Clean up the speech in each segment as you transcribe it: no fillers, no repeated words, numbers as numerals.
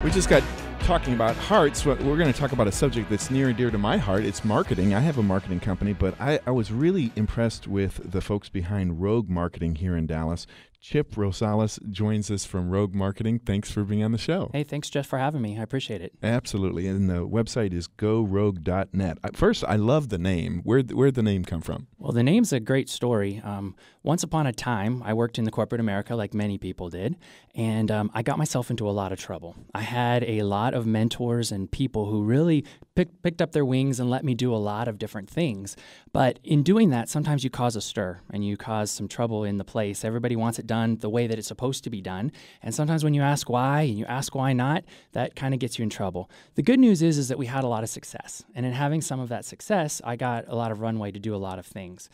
We just got talking about hearts. We're going to talk about a subject that's near and dear to my heart. It's marketing. I have a marketing company, but I was really impressed with the folks behind Rogue Marketing here in Dallas. Chip Rosales joins us from Rogue Marketing. Thanks for being on the show. Hey, thanks, Jeff, for having me. I appreciate it. Absolutely. And the website is gorogue.net. First, I love the name. Where'd the name come from? Well, the name's a great story. Once upon a time, I worked in the corporate America like many people did, and I got myself into a lot of trouble. I had a lot of mentors and people who really picked up their wings and let me do a lot of different things. But in doing that, sometimes you cause a stir and you cause some trouble in the place. Everybody wants it done the way that it's supposed to be done. And sometimes when you ask why and you ask why not, that kind of gets you in trouble. The good news is that we had a lot of success. And in having some of that success, I got a lot of runway to do a lot of things.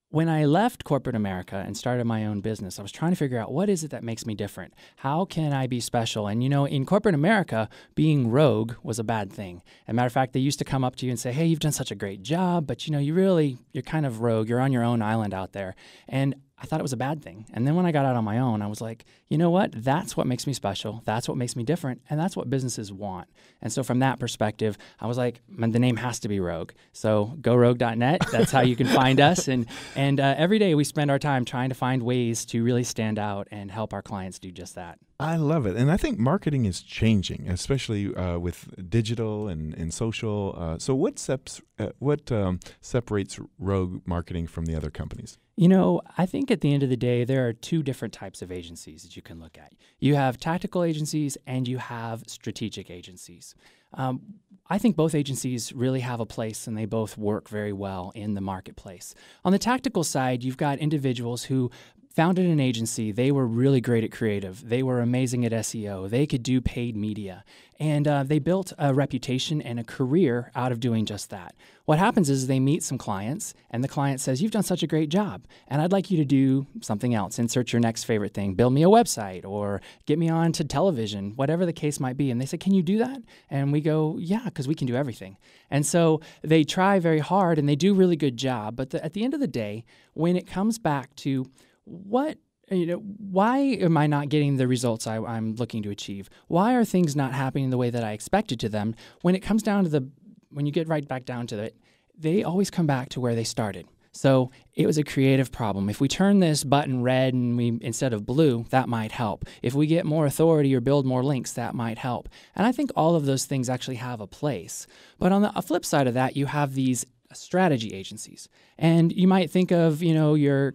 When I left corporate America and started my own business, I was trying to figure out what is it that makes me different? How can I be special? And, you know, in corporate America, being rogue was a bad thing. As a matter of fact, they used to come up to you and say, hey, you've done such a great job, but, you know, you're kind of rogue. You're on your own island out there. And I thought it was a bad thing. And then when I got out on my own, I was like, you know what? That's what makes me special. That's what makes me different. And that's what businesses want. And so from that perspective, I was like, the name has to be Rogue. So gorogue.net, that's how you can find us. And every day we spend our time trying to find ways to really stand out and help our clients do just that. I love it. And I think marketing is changing, especially with digital and social. So what separates Rogue Marketing from the other companies? You know, I think at the end of the day, there are two different types of agencies that you can look at. You have tactical agencies and you have strategic agencies. I think both agencies really have a place and they both work very well in the marketplace. On the tactical side, you've got individuals who founded an agency. They were really great at creative. They were amazing at SEO. They could do paid media. And they built a reputation and a career out of doing just that. What happens is they meet some clients, and the client says, you've done such a great job, and I'd like you to do something else. Insert your next favorite thing. Build me a website or get me on to television, whatever the case might be. And they say, can you do that? And we go, yeah, because we can do everything. And so they try very hard, and they do a really good job. But at the end of the day, when it comes back to why am I not getting the results I'm looking to achieve? Why are things not happening the way that I expected to them? When it comes down to when you get right back down to it, they always come back to where they started. So it was a creative problem. If we turn this button red and instead of blue, that might help. If we get more authority or build more links, that might help. And I think all of those things actually have a place. But on the flip side of that, you have these strategy agencies. And you might think of, your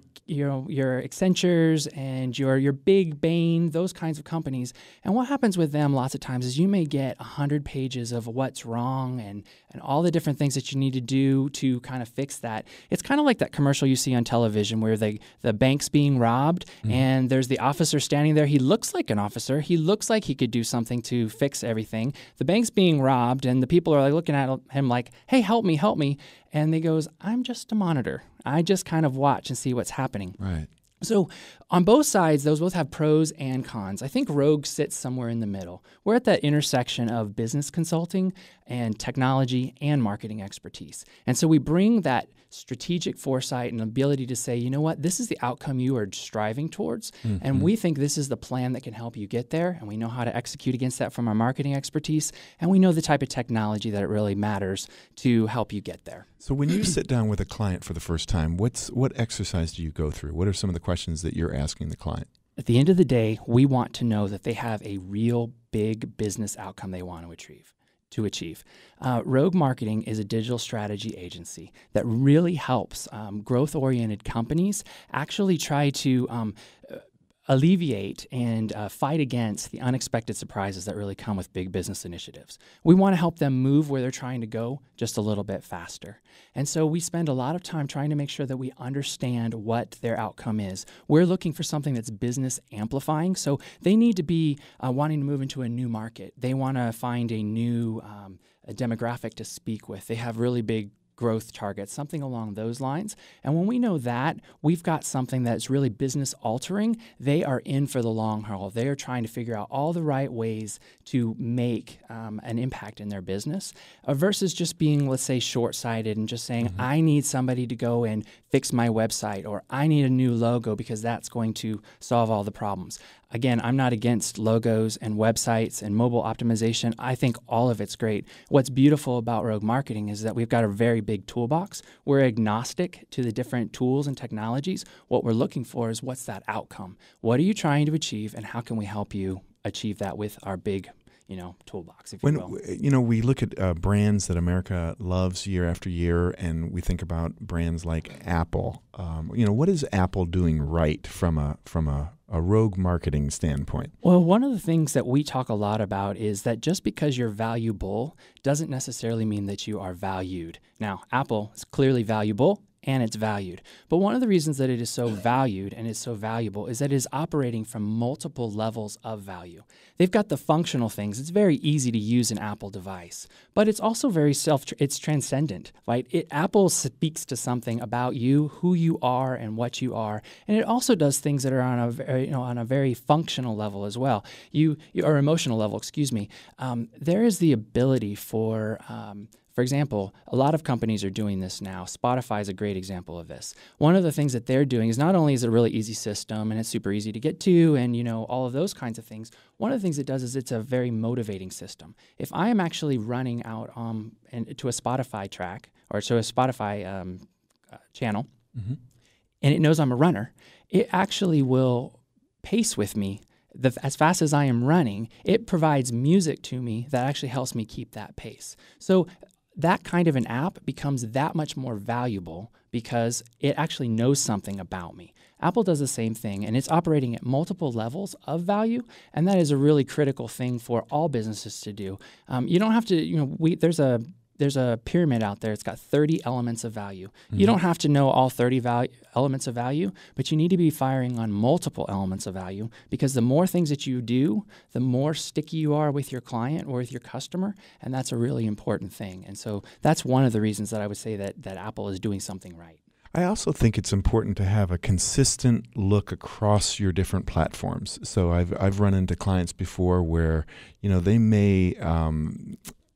Accentures and your Big Bain, those kinds of companies. And what happens with them lots of times is you may get 100 pages of what's wrong and all the different things that you need to do to kind of fix that. It's kind of like that commercial you see on television where the bank's being robbed and there's the officer standing there. He looks like an officer. He looks like he could do something to fix everything. The bank's being robbed and the people are like looking at him like, hey, help me, help me. And he goes, I'm just a monitor. I just kind of watch and see what's happening. Right. So on both sides, those both have pros and cons. I think Rogue sits somewhere in the middle. We're at that intersection of business consulting and technology and marketing expertise. And so we bring that strategic foresight and ability to say, you know what, this is the outcome you are striving towards, and we think this is the plan that can help you get there, and we know how to execute against that from our marketing expertise, and we know the type of technology that it really matters to help you get there. So when you sit down with a client for the first time, what exercise do you go through? What are some of the questions that you're asking the client? At the end of the day, we want to know that they have a real big business outcome they want to achieve. Rogue Marketing is a digital strategy agency that really helps growth-oriented companies actually try to alleviate and fight against the unexpected surprises that really come with big business initiatives. We want to help them move where they're trying to go just a little bit faster. And so we spend a lot of time trying to make sure that we understand what their outcome is. We're looking for something that's business amplifying. So they need to be wanting to move into a new market. They want to find a new a demographic to speak with. They have really big growth targets, something along those lines. And when we know that, we've got something that's really business altering. They are in for the long haul. They are trying to figure out all the right ways to make an impact in their business versus just being, let's say, short-sighted and just saying, I need somebody to go and fix my website, or I need a new logo because that's going to solve all the problems. Again, I'm not against logos and websites and mobile optimization. I think all of it's great. What's beautiful about Rogue Marketing is that we've got a very big toolbox. We're agnostic to the different tools and technologies. What we're looking for is what's that outcome? What are you trying to achieve, and how can we help you achieve that with our big toolbox, if you will. We look at brands that America loves year after year, and we think about brands like Apple. What is Apple doing right from a Rogue Marketing standpoint? Well, one of the things that we talk a lot about is that just because you're valuable doesn't necessarily mean that you are valued. Now, Apple is clearly valuable, and it's valued. But one of the reasons that it is so valued and is so valuable is that it is operating from multiple levels of value. They've got the functional things. It's very easy to use an Apple device, but it's also very it's transcendent, right? Apple speaks to something about you, who you are, and what you are, and it also does things that are on a very functional level as well. Or emotional level, excuse me. There is the ability for example, a lot of companies are doing this now. Spotify is a great example of this. One of the things that they're doing is not only is it a really easy system and it's super easy to get to and, all of those kinds of things, one of the things it does is it's a very motivating system. If I am actually running out to a Spotify track or to a Spotify channel, mm-hmm. and it knows I'm a runner, it actually will pace with me. As fast as I am running, it provides music to me that actually helps me keep that pace. So that kind of an app becomes that much more valuable because it actually knows something about me. Apple does the same thing, and it's operating at multiple levels of value, and that is a really critical thing for all businesses to do. You don't have to, there's a pyramid out there. It's got 30 elements of value. Mm-hmm. You don't have to know all 30 elements of value, but you need to be firing on multiple elements of value because the more things that you do, the more sticky you are with your client or with your customer, and that's a really important thing. And so that's one of the reasons that I would say that Apple is doing something right. I also think it's important to have a consistent look across your different platforms. So I've run into clients before where, they may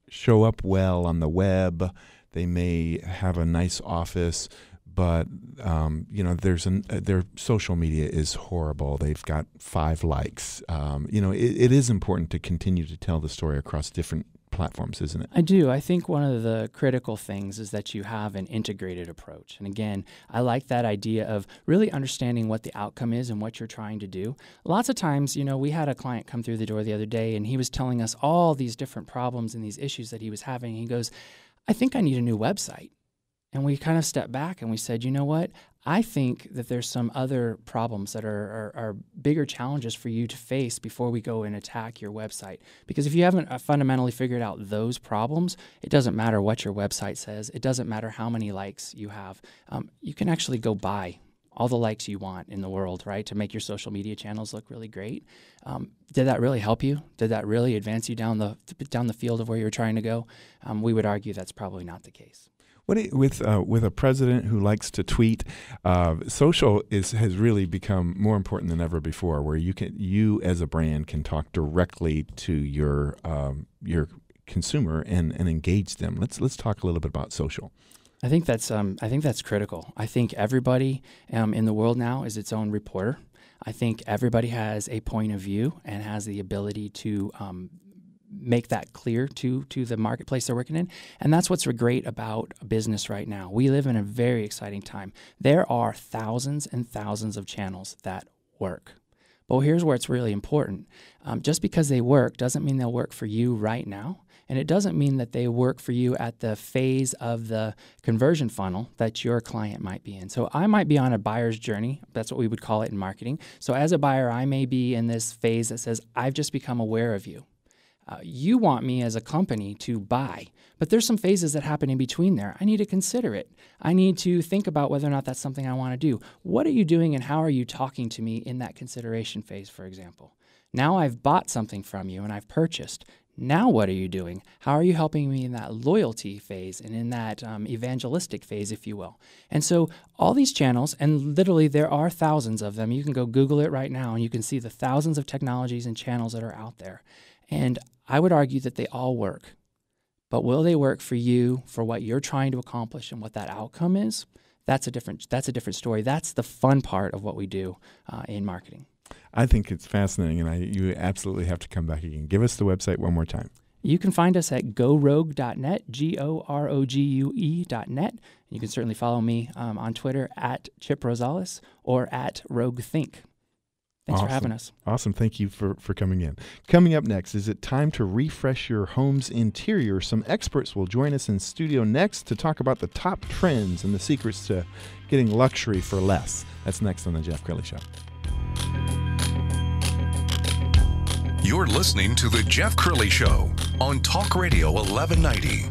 show up well on the web. They may have a nice office, but their social media is horrible. They've got 5 likes. It is important to continue to tell the story across different platforms, isn't it? I do. I think one of the critical things is that you have an integrated approach. And again, I like that idea of really understanding what the outcome is and what you're trying to do. Lots of times, we had a client come through the door the other day, and he was telling us all these different problems and these issues that he was having. He goes, I think I need a new website. And we kind of stepped back and we said, you know what? I think that there's some other problems that are bigger challenges for you to face before we go and attack your website. Because if you haven't fundamentally figured out those problems, it doesn't matter what your website says. It doesn't matter how many likes you have. You can actually go buy all the likes you want in the world, right, to make your social media channels look really great. Did that really help you? Did that really advance you down the field of where you're trying to go? We would argue that's probably not the case. With a president who likes to tweet, social has really become more important than ever before. Where you as a brand can talk directly to your consumer and engage them. Let's talk a little bit about social. I think that's critical. I think everybody in the world now is its own reporter. I think everybody has a point of view and has the ability to make that clear to the marketplace they're working in. And that's what's great about business right now. We live in a very exciting time. There are thousands and thousands of channels that work. But here's where it's really important. Just because they work doesn't mean they'll work for you right now. And it doesn't mean that they work for you at the phase of the conversion funnel that your client might be in. So I might be on a buyer's journey. That's what we would call it in marketing. So as a buyer, I may be in this phase that says, I've just become aware of you. You want me as a company to buy, but there's some phases that happen in between there. I need to consider it. I need to think about whether or not that's something I want to do. What are you doing and how are you talking to me in that consideration phase, for example? Now I've bought something from you and I've purchased. Now what are you doing? How are you helping me in that loyalty phase and in that evangelistic phase, if you will? And so all these channels, and literally there are thousands of them. You can go Google it right now and you can see the thousands of technologies and channels that are out there. And I would argue that they all work. But will they work for you, for what you're trying to accomplish and what that outcome is? That's a different story. That's the fun part of what we do in marketing. I think it's fascinating, and you absolutely have to come back again. Give us the website one more time. You can find us at gorogue.net, GOROGUE.net. You can certainly follow me on Twitter at Chip Rosales or at RogueThink. Thanks for having us. Awesome. Thank you for coming in. Coming up next, is it time to refresh your home's interior? Some experts will join us in studio next to talk about the top trends and the secrets to getting luxury for less. That's next on The Jeff Crilley Show. You're listening to The Jeff Crilley Show on Talk Radio 1190.